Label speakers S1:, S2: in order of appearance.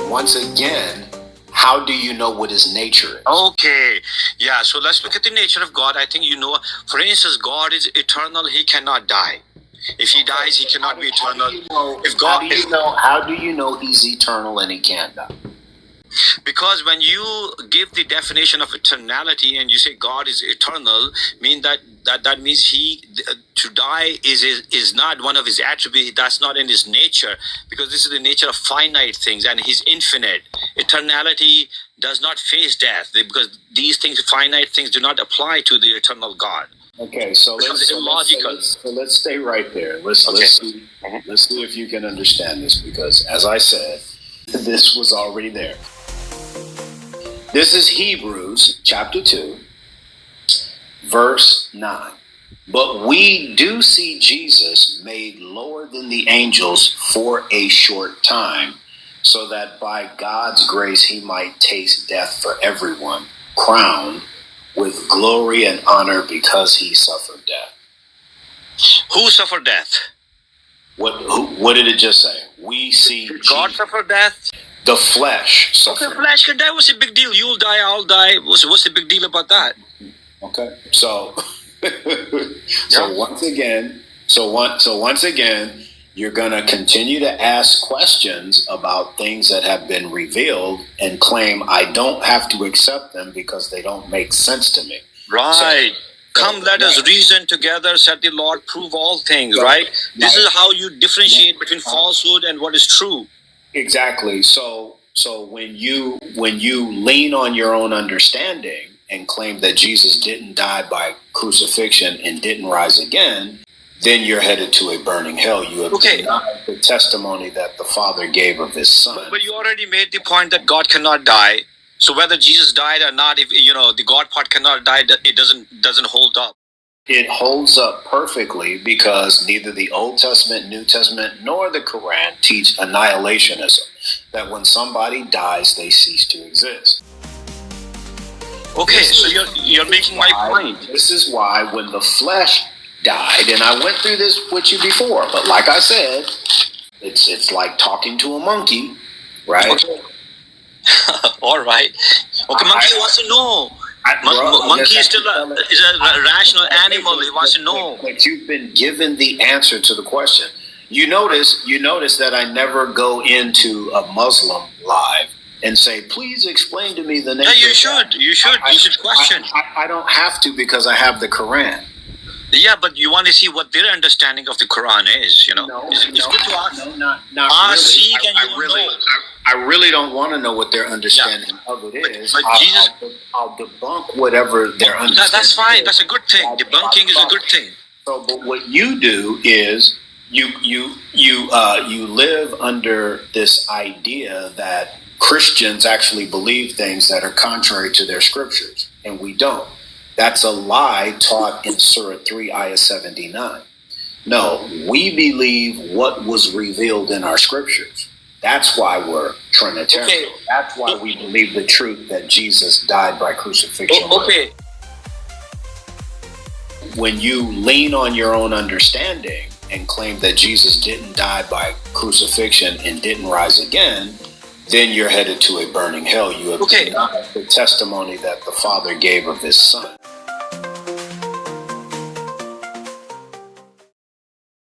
S1: once again, how do you know what his nature is?
S2: Okay, yeah, so let's look at the nature of God. I think you know, for instance, God is eternal, he cannot die. If he dies, he cannot be eternal.
S1: How do you know he's eternal and he can't die?
S2: Because when you give the definition of eternality and you say God is eternal, that means he to die is not one of his attributes. That's not in his nature, because this is the nature of finite things and he's infinite. Eternality does not face death, because these things, finite things, do not apply to the eternal God.
S1: Okay, so let's stay right there. Let's see if you can understand this, because as I said, this was already there. This is Hebrews chapter 2, verse 9. But we do see Jesus made lower than the angels for a short time, so that by God's grace he might taste death for everyone, crowned with glory and honor because he suffered death.
S2: Who suffered death?
S1: What did it just say? We see
S2: God suffered death.
S1: The flesh suffered.
S2: Okay, flesh could die. What's the big deal? You'll die, I'll die. What's the big deal about that?
S1: Okay, so once again, you're going to continue to ask questions about things that have been revealed and claim I don't have to accept them because they don't make sense to me.
S2: Right. Come, let us reason together, said the Lord, prove all things, right? This is how you differentiate between falsehood and what is true.
S1: Exactly. So when you lean on your own understanding and claim that Jesus didn't die by crucifixion and didn't rise again, then you're headed to a burning hell. You have denied the testimony that the Father gave of his Son.
S2: But you already made the point that God cannot die. So whether Jesus died or not, if the God part cannot die, it doesn't hold up.
S1: It holds up perfectly because neither the Old Testament, New Testament, nor the Quran teach annihilationism, that when somebody dies, they cease to exist.
S2: Okay, so you're making my point.
S1: This is why when the flesh died, and I went through this with you before, but like I said, it's like talking to a monkey, right?
S2: Okay. All right. Okay, monkey wants to know. Monkey is still a rational animal. He wants to know.
S1: But you've been given the answer to the question. You notice that I never go into a Muslim live and say, please explain to me the nature.
S2: Yeah, you should. You should question.
S1: I don't have to because I have the Quran.
S2: Yeah, but you want to see what their understanding of the Quran is, It's good to ask.
S1: No, not really. I really don't want to know what their understanding of it is.
S2: But Jesus,
S1: I'll debunk whatever their understanding.
S2: That's fine. That's a good thing. Debunking is a good thing.
S1: So, but what you do is you live under this idea that Christians actually believe things that are contrary to their scriptures, and we don't. That's a lie taught in Surah 3, Ayah 79. No, we believe what was revealed in our scriptures. That's why we're Trinitarian. Okay. That's why we believe the truth that Jesus died by crucifixion.
S2: Okay.
S1: When you lean on your own understanding and claim that Jesus didn't die by crucifixion and didn't rise again, then you're headed to a burning hell. You have denied the testimony that the Father gave of his Son.